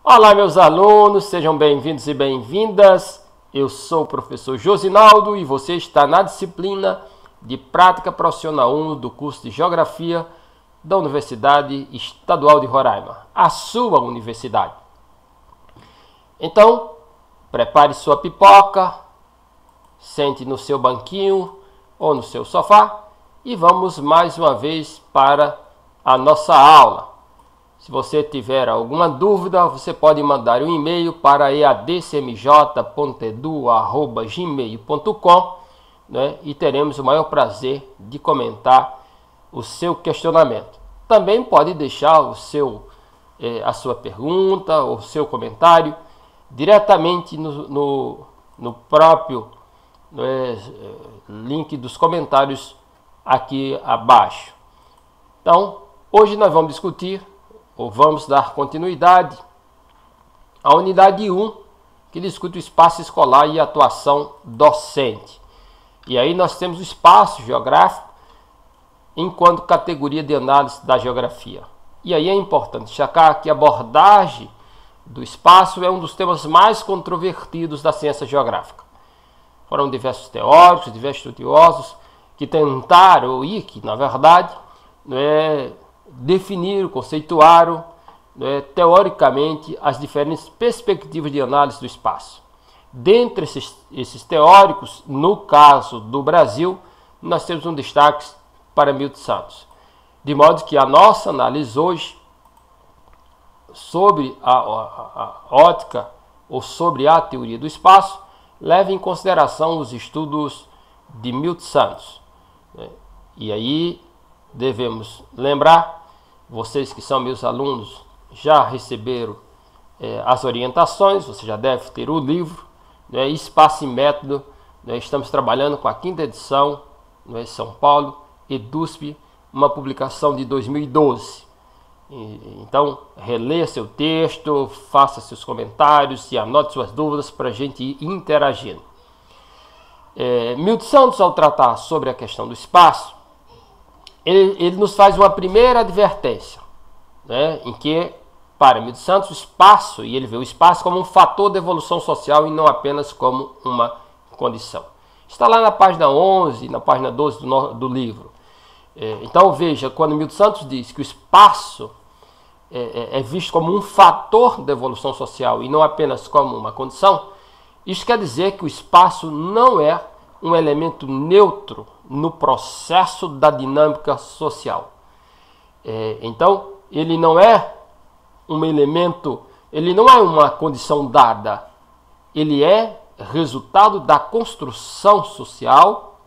Olá, meus alunos, sejam bem-vindos e bem-vindas. Eu sou o professor Josinaldo e você está na disciplina de Prática Profissional 1 do curso de Geografia da Universidade Estadual de Roraima, a sua universidade. Então, prepare sua pipoca, sente no seu banquinho ou no seu sofá e vamos mais uma vez para a nossa aula. Se você tiver alguma dúvida, você pode mandar um e-mail para eadcmj.edu@gmail.com, né? E teremos o maior prazer de comentar o seu questionamento. Também pode deixar a sua pergunta ou seu comentário diretamente no próprio link dos comentários aqui abaixo. Então, hoje nós vamos discutir ou vamos dar continuidade à unidade 1, que discute o espaço escolar e a atuação docente. E aí nós temos o espaço geográfico enquanto categoria de análise da geografia. E aí é importante destacar que a abordagem do espaço é um dos temas mais controvertidos da ciência geográfica. Foram diversos teóricos, diversos estudiosos que tentaram, e que na verdade definiram, conceituaram teoricamente as diferentes perspectivas de análise do espaço. Dentre esses teóricos, no caso do Brasil, nós temos um destaque para Milton Santos. De modo que a nossa análise hoje sobre a ótica ou sobre a teoria do espaço leva em consideração os estudos de Milton Santos. E aí devemos lembrar, vocês que são meus alunos já receberam as orientações, você já deve ter o livro, Espaço e Método. Estamos trabalhando com a 5ª edição, São Paulo, EDUSP, uma publicação de 2012. Então, releia seu texto, faça seus comentários e anote suas dúvidas para a gente ir interagindo. Milton Santos, ao tratar sobre a questão do espaço, ele nos faz uma primeira advertência, em que, para Milton Santos, o espaço, e ele vê o espaço como um fator de evolução social e não apenas como uma condição. Está lá na página 11, na página 12 do livro. Então veja, quando Milton Santos diz que o espaço é visto como um fator de evolução social e não apenas como uma condição, isso quer dizer que o espaço não é um elemento neutro no processo da dinâmica social. Então, ele não é um elemento, ele não é uma condição dada, ele é resultado da construção social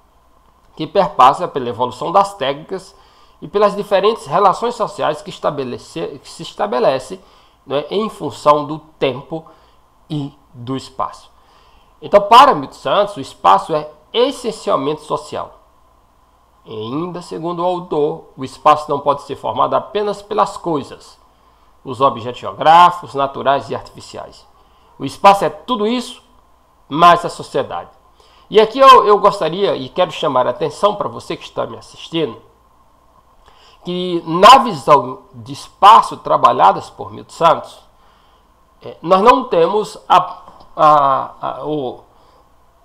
que perpassa pela evolução das técnicas e pelas diferentes relações sociais que se estabelecem em função do tempo e do espaço. Então, para Milton Santos, o espaço é essencialmente social. E ainda, segundo o autor, o espaço não pode ser formado apenas pelas coisas, os objetos geográficos, naturais e artificiais. O espaço é tudo isso, mais a sociedade. E aqui eu gostaria e quero chamar a atenção para você que está me assistindo, que na visão de espaço trabalhadas por Milton Santos, nós não temos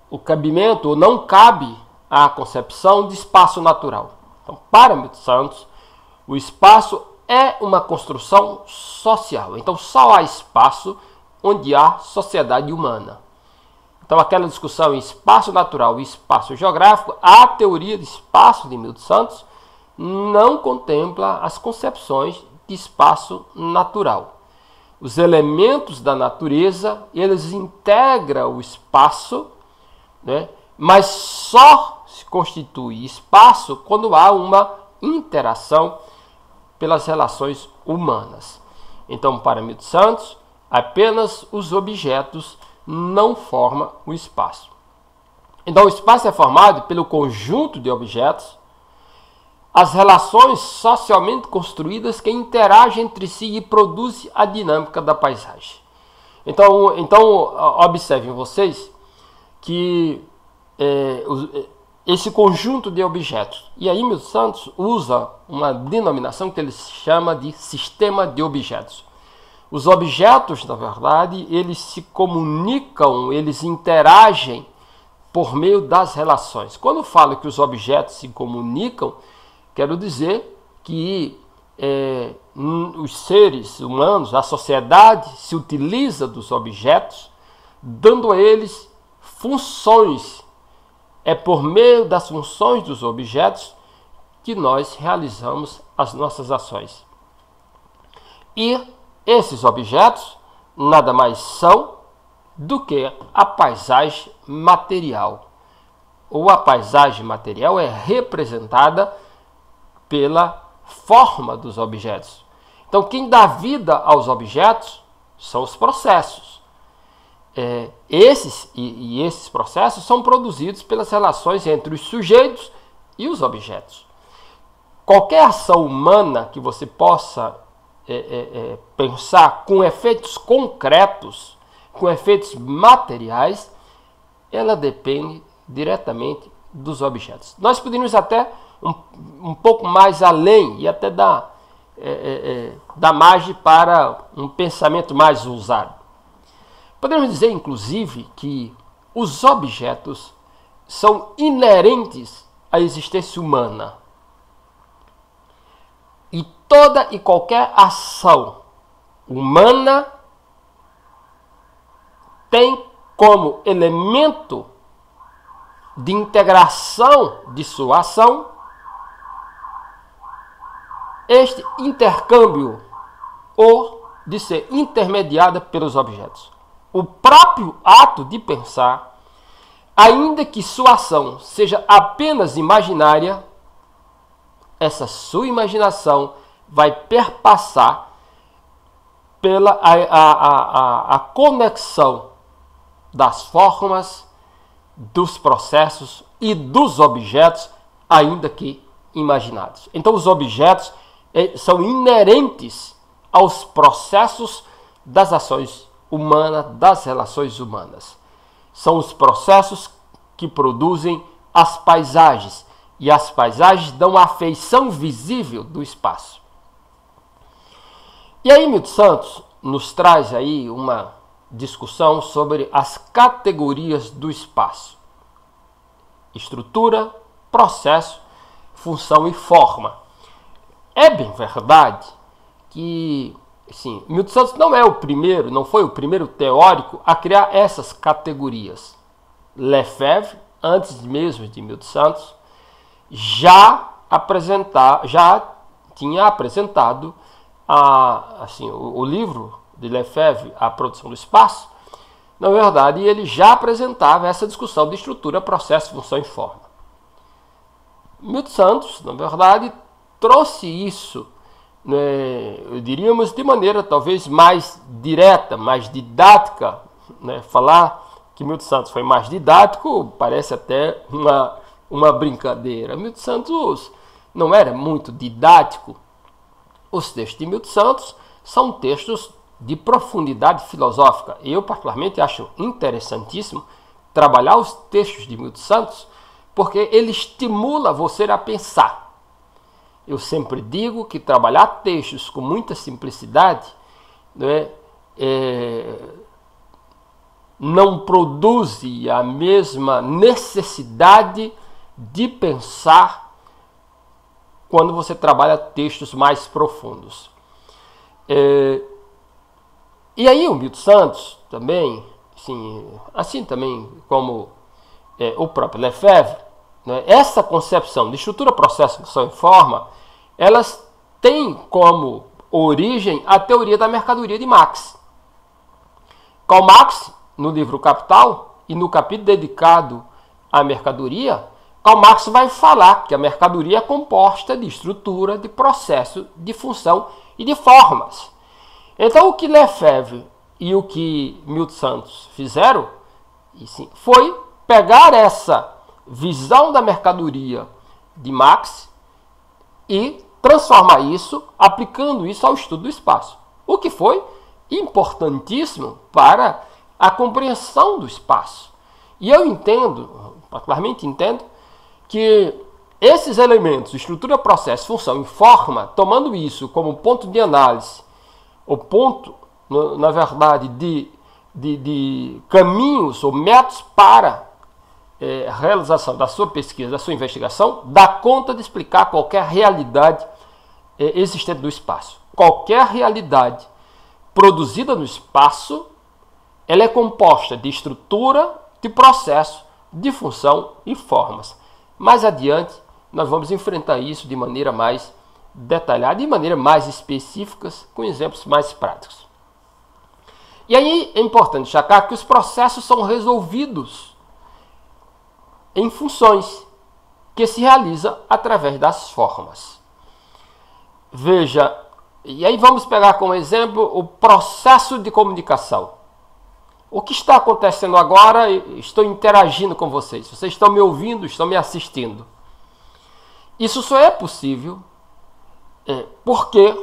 o cabimento, ou não cabe a concepção de espaço natural. Então, para Milton Santos, o espaço é uma construção social. Então, só há espaço onde há sociedade humana. Então, aquela discussão em espaço natural e espaço geográfico, a teoria de espaço de Milton Santos não contempla as concepções de espaço natural. Os elementos da natureza, eles integram o espaço, mas só se constitui espaço quando há uma interação pelas relações humanas. Então, para Milton Santos, apenas os objetos não formam o espaço. Então, o espaço é formado pelo conjunto de objetos, as relações socialmente construídas que interagem entre si e produzem a dinâmica da paisagem. Então observem vocês que esse conjunto de objetos, e aí Milton Santos usa uma denominação que ele chama de sistema de objetos. Os objetos, na verdade, eles se comunicam, eles interagem por meio das relações. Quando eu falo que os objetos se comunicam, quero dizer que os seres humanos, a sociedade, se utiliza dos objetos, dando a eles funções. É por meio das funções dos objetos que nós realizamos as nossas ações. E esses objetos nada mais são do que a paisagem material. Ou a paisagem material é representada pela forma dos objetos. Então, quem dá vida aos objetos são os processos. Esses processos são produzidos pelas relações entre os sujeitos e os objetos. Qualquer ação humana que você possa pensar com efeitos concretos, com efeitos materiais, ela depende diretamente dos objetos. Nós poderíamos até um pouco mais além e até dar margem para um pensamento mais ousado. Podemos dizer, inclusive, que os objetos são inerentes à existência humana. E toda e qualquer ação humana tem como elemento de integração de sua ação este intercâmbio ou de ser intermediada pelos objetos. O próprio ato de pensar, ainda que sua ação seja apenas imaginária, essa sua imaginação vai perpassar pela a conexão das formas, dos processos e dos objetos, ainda que imaginados. Então, os objetos são inerentes aos processos das ações humanas, das relações humanas. São os processos que produzem as paisagens, e as paisagens dão a feição visível do espaço. E aí, Milton Santos nos traz aí uma discussão sobre as categorias do espaço: estrutura, processo, função e forma. É bem verdade que Milton Santos não foi o primeiro teórico a criar essas categorias. Lefebvre, antes mesmo de Milton Santos, já tinha apresentado o livro de Lefebvre, A Produção do Espaço. Na verdade, ele já apresentava essa discussão de estrutura, processo, função e forma. Milton Santos, na verdade, trouxe isso, diríamos, de maneira talvez mais direta, mais didática. Falar que Milton Santos foi mais didático parece até uma brincadeira. Milton Santos não era muito didático. Os textos de Milton Santos são textos de profundidade filosófica. Eu, particularmente, acho interessantíssimo trabalhar os textos de Milton Santos, porque ele estimula você a pensar. Eu sempre digo que trabalhar textos com muita simplicidade não produz a mesma necessidade de pensar quando você trabalha textos mais profundos. E aí o Milton Santos também, assim também como o próprio Lefebvre, essa concepção de estrutura, processo, função e forma, elas têm como origem a teoria da mercadoria de Marx. Karl Marx, no livro Capital, e no capítulo dedicado à mercadoria, Karl Marx vai falar que a mercadoria é composta de estrutura, de processo, de função e de formas. Então, o que Lefebvre e o que Milton Santos fizeram foi pegar essa visão da mercadoria de Marx e transformar isso, aplicando isso ao estudo do espaço. O que foi importantíssimo para a compreensão do espaço. E eu entendo, particularmente entendo, que esses elementos, estrutura, processo, função e forma, tomando isso como ponto de análise, o ponto na verdade, de caminhos ou métodos para a realização da sua pesquisa, da sua investigação, dá conta de explicar qualquer realidade existente no espaço. Qualquer realidade produzida no espaço, ela é composta de estrutura, de processo, de função e formas. Mais adiante, nós vamos enfrentar isso de maneira mais detalhada, de maneira mais específica, com exemplos mais práticos. E aí é importante destacar que os processos são resolvidos em funções que se realizam através das formas. Veja, e aí vamos pegar como exemplo o processo de comunicação. O que está acontecendo agora, estou interagindo com vocês. Vocês estão me ouvindo, estão me assistindo. Isso só é possível porque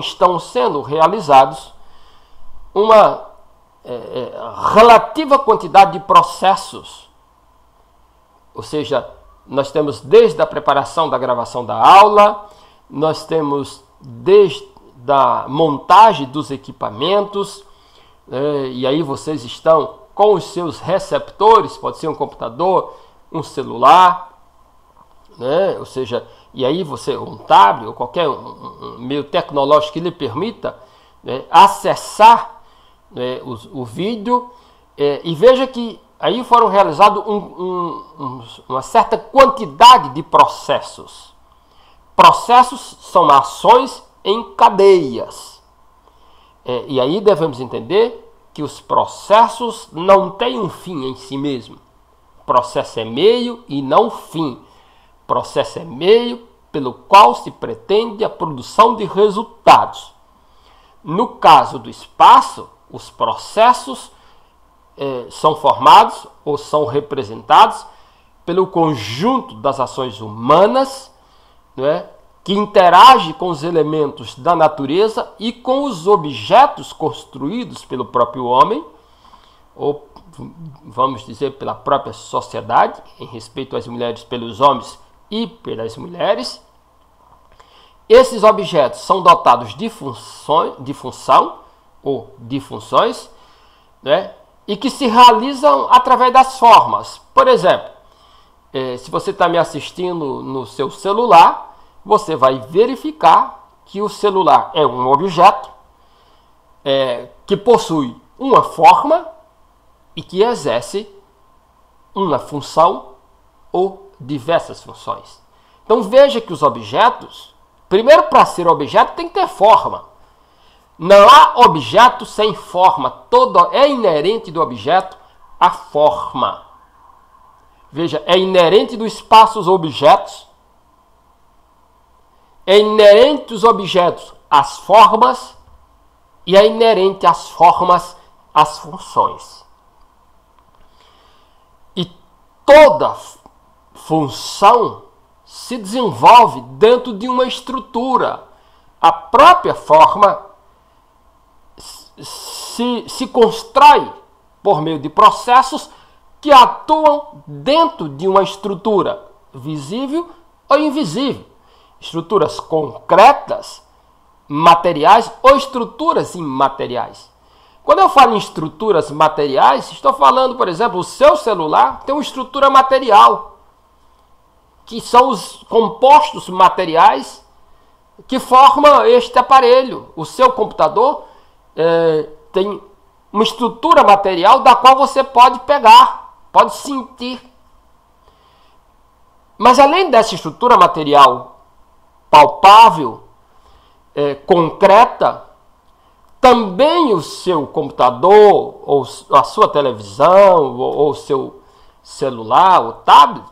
estão sendo realizados uma relativa quantidade de processos. Ou seja, nós temos desde a preparação da gravação da aula, nós temos desde a montagem dos equipamentos, e aí vocês estão com os seus receptores, pode ser um computador, um celular, né? Ou seja, e aí um tablet ou qualquer um meio tecnológico que lhe permita acessar o vídeo, e veja que aí foram realizados uma certa quantidade de processos. Processos são ações em cadeias. E aí devemos entender que os processos não têm um fim em si mesmo. Processo é meio e não fim. Processo é meio pelo qual se pretende a produção de resultados. No caso do espaço, os processos são formados ou são representados pelo conjunto das ações humanas, que interage com os elementos da natureza e com os objetos construídos pelo próprio homem, ou vamos dizer pela própria sociedade, em respeito às mulheres pelos homens e pelas mulheres. Esses objetos são dotados de função ou de funções, e que se realizam através das formas. Por exemplo, se você está me assistindo no seu celular, você vai verificar que o celular é um objeto que possui uma forma e que exerce uma função ou diversas funções. Então veja que os objetos, primeiro, para ser objeto tem que ter forma. Não há objeto sem forma. Todo é inerente do objeto a forma. Veja, é inerente do espaço os objetos. É inerente os objetos às formas e é inerente às formas às funções. E toda função se desenvolve dentro de uma estrutura. A própria forma se constrói por meio de processos que atuam dentro de uma estrutura visível ou invisível. Estruturas concretas, materiais ou estruturas imateriais. Quando eu falo em estruturas materiais, estou falando, por exemplo, o seu celular tem uma estrutura material, que são os compostos materiais que formam este aparelho. O seu computador tem uma estrutura material da qual você pode pegar, pode sentir. Mas além dessa estrutura material palpável, concreta, também o seu computador, ou a sua televisão, ou o seu celular, ou tablet,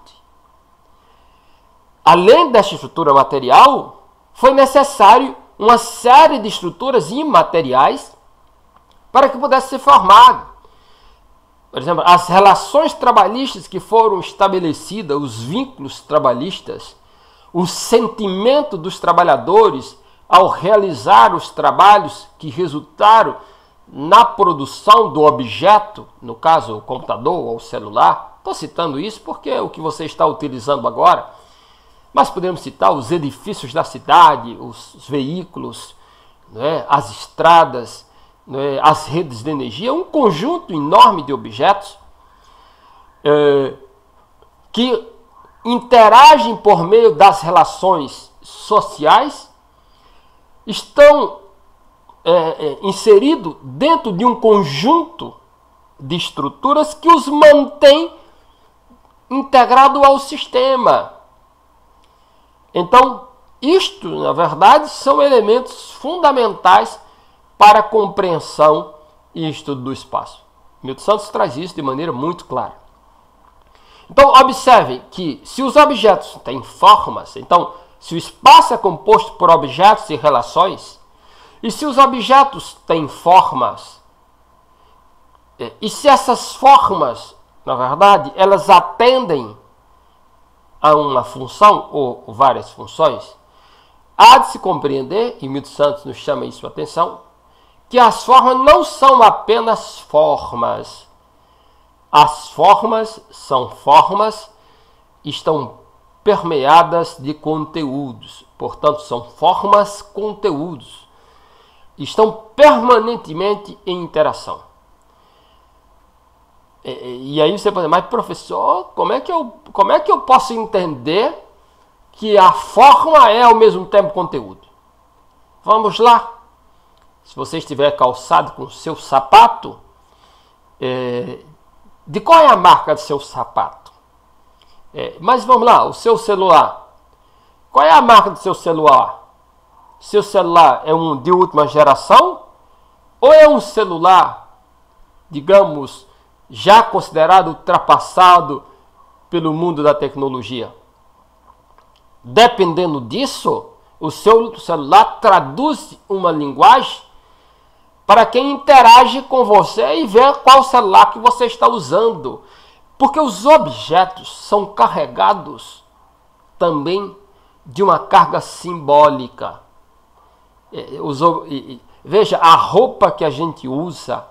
além dessa estrutura material, foi necessário uma série de estruturas imateriais para que pudesse ser formado. Por exemplo, as relações trabalhistas que foram estabelecidas, os vínculos trabalhistas, o sentimento dos trabalhadores ao realizar os trabalhos que resultaram na produção do objeto, no caso o computador ou o celular. Estou citando isso porque é o que você está utilizando agora, mas podemos citar os edifícios da cidade, os veículos, as estradas, né, as redes de energia, um conjunto enorme de objetos que interagem por meio das relações sociais, estão inseridos dentro de um conjunto de estruturas que os mantém integrados ao sistema. Então, isto, na verdade, são elementos fundamentais para a compreensão e estudo do espaço. Milton Santos traz isso de maneira muito clara. Então, observem que se os objetos têm formas, então, se o espaço é composto por objetos e relações, e se os objetos têm formas, e se essas formas, na verdade, elas atendem a uma função ou várias funções, há de se compreender, e Milton Santos nos chama isso a atenção, que as formas não são apenas formas. As formas são formas, estão permeadas de conteúdos. Portanto, são formas, conteúdos. Estão permanentemente em interação. E aí você pode dizer, mas professor, como é que eu posso entender que a forma é ao mesmo tempo conteúdo? Vamos lá. Se você estiver calçado com o seu sapato, de qual é a marca do seu sapato? Mas vamos lá, o seu celular. Qual é a marca do seu celular? Seu celular é um de última geração? Ou é um celular, digamos, já considerado ultrapassado pelo mundo da tecnologia? Dependendo disso, o seu celular traduz uma linguagem para quem interage com você e vê qual celular que você está usando. Porque os objetos são carregados também de uma carga simbólica. Veja, a roupa que a gente usa,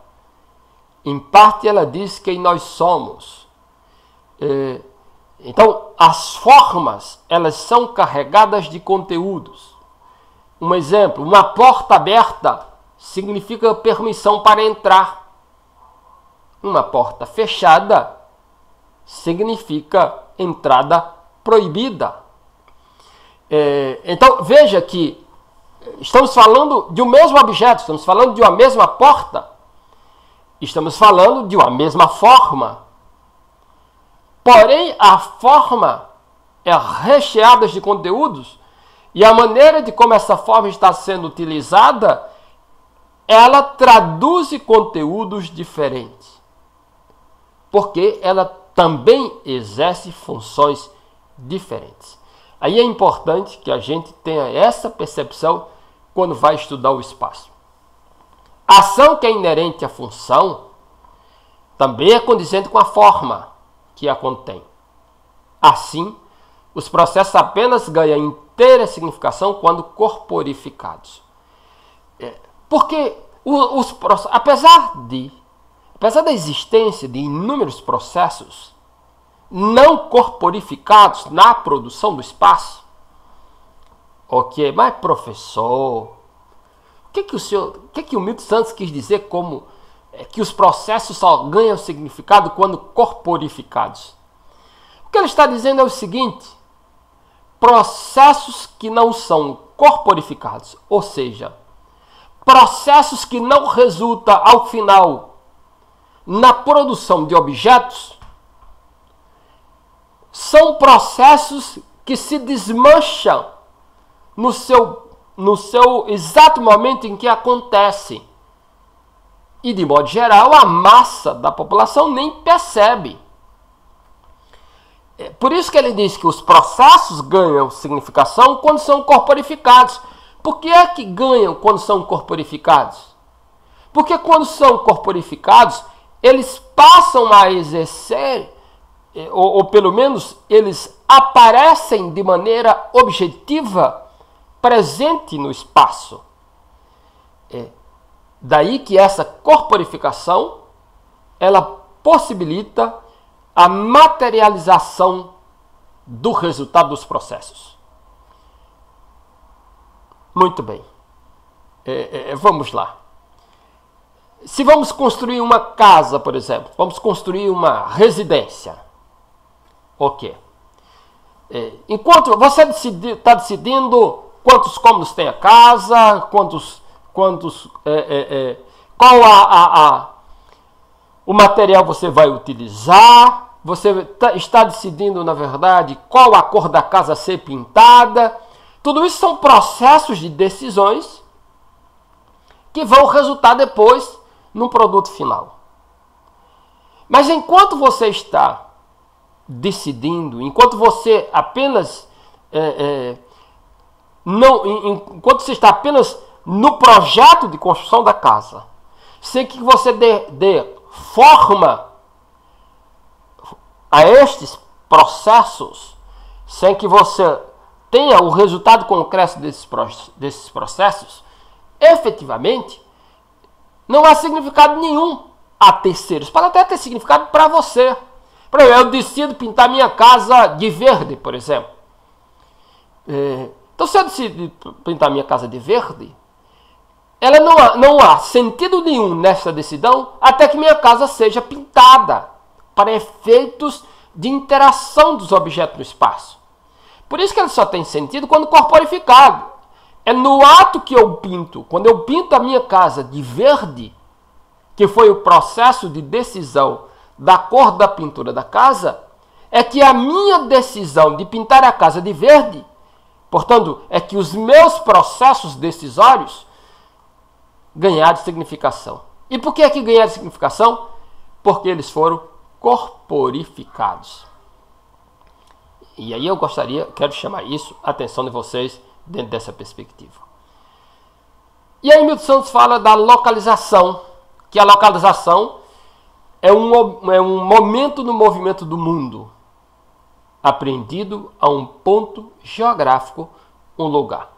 em parte ela diz quem nós somos. Então, as formas, elas são carregadas de conteúdos. Um exemplo, uma porta aberta significa permissão para entrar. Uma porta fechada significa entrada proibida. Então, veja que estamos falando de um mesmo objeto, estamos falando de uma mesma porta, estamos falando de uma mesma forma. Porém, a forma é recheada de conteúdos e a maneira de como essa forma está sendo utilizada, ela traduz conteúdos diferentes. Porque ela também exerce funções diferentes. Aí é importante que a gente tenha essa percepção quando vai estudar o espaço. A ação que é inerente à função também é condizente com a forma que a contém. Assim, os processos apenas ganham inteira significação quando corporificados. Porque apesar da existência de inúmeros processos não corporificados na produção do espaço, ok, mas professor, o que o Milton Santos quis dizer como que os processos só ganham significado quando corporificados? O que ele está dizendo é o seguinte: processos que não são corporificados, ou seja, processos que não resultam ao final na produção de objetos, são processos que se desmancham no seu exato momento em que acontece. E, de modo geral, a massa da população nem percebe. Por isso que ele diz que os processos ganham significação quando são corporificados. Por que é que ganham quando são corporificados? Porque quando são corporificados, eles passam a exercer, ou pelo menos eles aparecem de maneira objetiva, presente no espaço. Daí que essa corporificação, ela possibilita a materialização do resultado dos processos. Muito bem. Vamos lá. Se vamos construir uma casa, por exemplo, vamos construir uma residência. Ok. Enquanto você está decidindo quantos cômodos tem a casa, qual o material você vai utilizar, você está decidindo, na verdade, qual a cor da casa a ser pintada. Tudo isso são processos de decisões que vão resultar depois no produto final. Mas enquanto você está decidindo, enquanto você apenas enquanto você está apenas no projeto de construção da casa, sem que você dê forma a estes processos, sem que você tenha o resultado concreto desses processos, efetivamente, não há significado nenhum a terceiros. Pode até ter significado para você. Por exemplo, eu decido pintar minha casa de verde, por exemplo. Então, se eu decidir pintar minha casa de verde, não há sentido nenhum nessa decisão até que minha casa seja pintada para efeitos de interação dos objetos no espaço. Por isso que ele só tem sentido quando corporificado. É no ato que eu pinto, quando eu pinto a minha casa de verde, que foi o processo de decisão da cor da pintura da casa, é que a minha decisão de pintar a casa de verde, portanto, é que os meus processos decisórios ganharam significação. E por que é que ganharam significação? Porque eles foram corporificados. E aí quero chamar a atenção de vocês dentro dessa perspectiva. E aí Milton Santos fala da localização, que a localização é um momento no movimento do mundo, apreendido a um ponto geográfico, um lugar.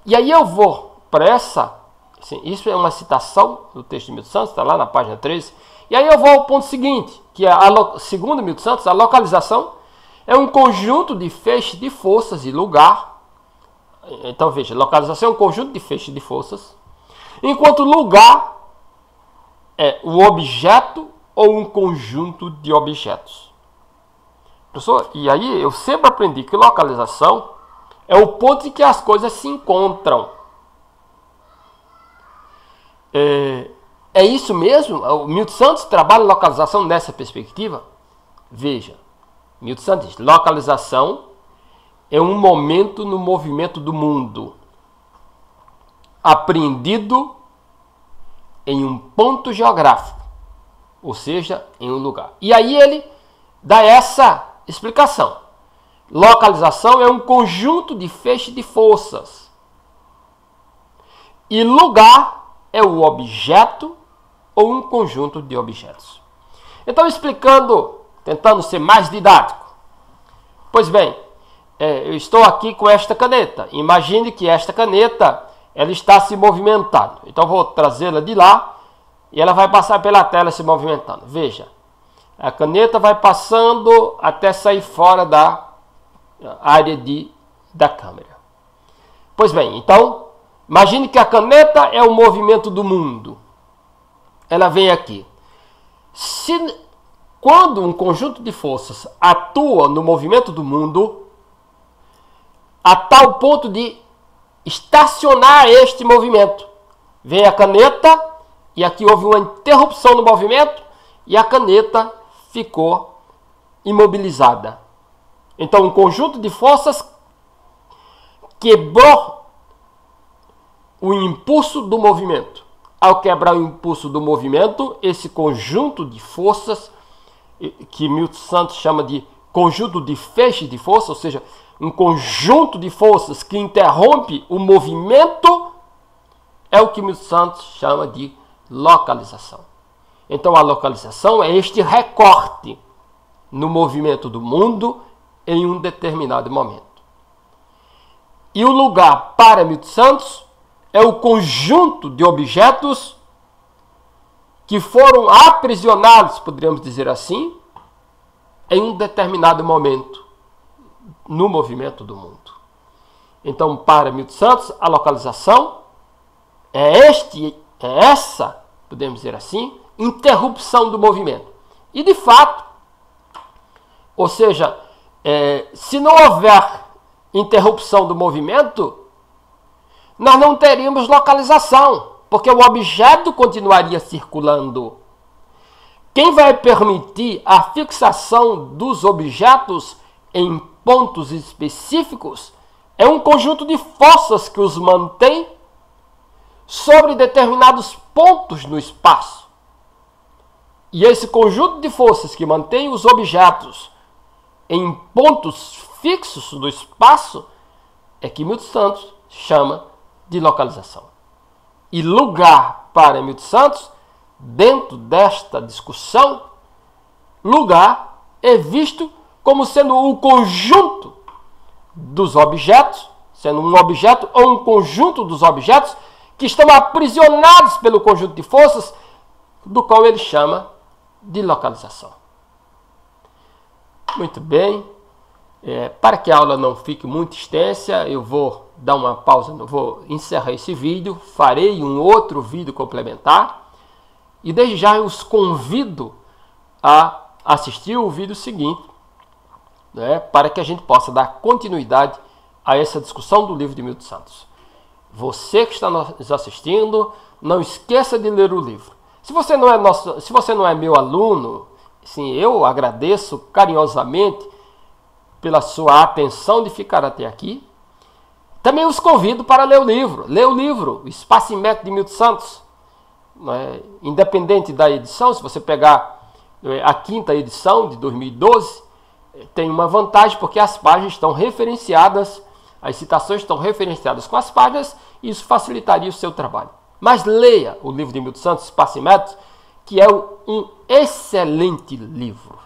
E aí eu vou para isso é uma citação do texto de Milton Santos, está lá na página 13, e aí eu vou ao ponto seguinte, que é, segundo Milton Santos, a localização é um conjunto de feixes de forças e lugar. Então veja, localização é um conjunto de feixes de forças, enquanto lugar é o objeto ou um conjunto de objetos. Professor, e aí eu sempre aprendi que localização é o ponto em que as coisas se encontram. É isso mesmo? O Milton Santos trabalha localização nessa perspectiva? Veja, Milton Santos diz, localização é um momento no movimento do mundo, apreendido em um ponto geográfico, ou seja, em um lugar. E aí ele dá essa explicação. Localização é um conjunto de feixes de forças. E lugar é o objeto ou um conjunto de objetos. Então, tentando ser mais didático. Pois bem, eu estou aqui com esta caneta. Imagine que esta caneta ela está se movimentando. Então, vou trazê-la de lá e ela vai passar pela tela se movimentando. Veja, a caneta vai passando até sair fora da área da câmera. Pois bem, então, imagine que a caneta é o movimento do mundo. Ela vem aqui. Quando um conjunto de forças atua no movimento do mundo, a tal ponto de estacionar este movimento, vem a caneta e aqui houve uma interrupção no movimento e a caneta ficou imobilizada. Então, um conjunto de forças quebrou o impulso do movimento. Ao quebrar o impulso do movimento, esse conjunto de forças, que Milton Santos chama de conjunto de feixes de força, ou seja, um conjunto de forças que interrompe o movimento, é o que Milton Santos chama de localização. Então, a localização é este recorte no movimento do mundo em um determinado momento. E o lugar para Milton Santos é o conjunto de objetos que foram aprisionados, poderíamos dizer assim, em um determinado momento no movimento do mundo. Então, para Milton Santos, a localização é essa podemos dizer assim, interrupção do movimento. E de fato, ou seja, se não houver interrupção do movimento, nós não teríamos localização, porque o objeto continuaria circulando. Quem vai permitir a fixação dos objetos em pontos específicos é um conjunto de forças que os mantém sobre determinados pontos no espaço. E esse conjunto de forças que mantém os objetos em pontos fixos do espaço é que Milton Santos chama de localização. E lugar para Milton Santos, dentro desta discussão, lugar é visto como sendo o conjunto dos objetos, sendo um objeto ou um conjunto dos objetos que estão aprisionados pelo conjunto de forças, do qual ele chama de localização. Muito bem. Para que a aula não fique muito extensa, eu vou dar uma pausa, vou encerrar esse vídeo, farei um outro vídeo complementar e desde já eu os convido a assistir o vídeo seguinte, né, para que a gente possa dar continuidade a essa discussão do livro de Milton Santos. Você que está nos assistindo, não esqueça de ler o livro. Se você não é meu aluno, sim, eu agradeço carinhosamente pela sua atenção de ficar até aqui. Também os convido para ler o livro. Ler o livro, o Espaço e Método de Milton Santos. Independente da edição, se você pegar a 5ª edição de 2012, tem uma vantagem porque as páginas estão referenciadas, as citações estão referenciadas com as páginas, e isso facilitaria o seu trabalho. Mas leia o livro de Milton Santos, Espaço e Método, que é um excelente livro.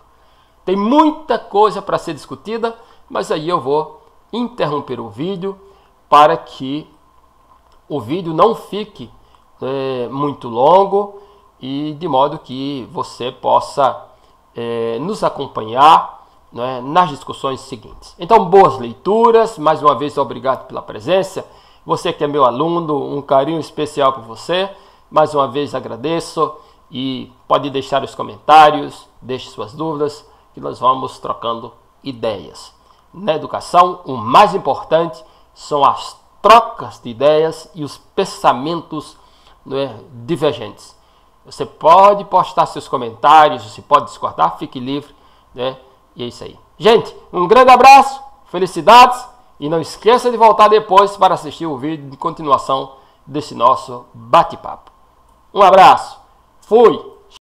Tem muita coisa para ser discutida, mas aí eu vou interromper o vídeo para que o vídeo não fique muito longo e de modo que você possa nos acompanhar, né, nas discussões seguintes. Então, boas leituras. Mais uma vez, obrigado pela presença. Você que é meu aluno, um carinho especial por você. Mais uma vez agradeço e pode deixar os comentários, deixe suas dúvidas, que nós vamos trocando ideias. Na educação, o mais importante são as trocas de ideias e os pensamentos, né, divergentes. Você pode postar seus comentários, você pode discordar, fique livre, né? E é isso aí. Gente, um grande abraço, felicidades e não esqueça de voltar depois para assistir o vídeo de continuação desse nosso bate-papo. Um abraço, fui!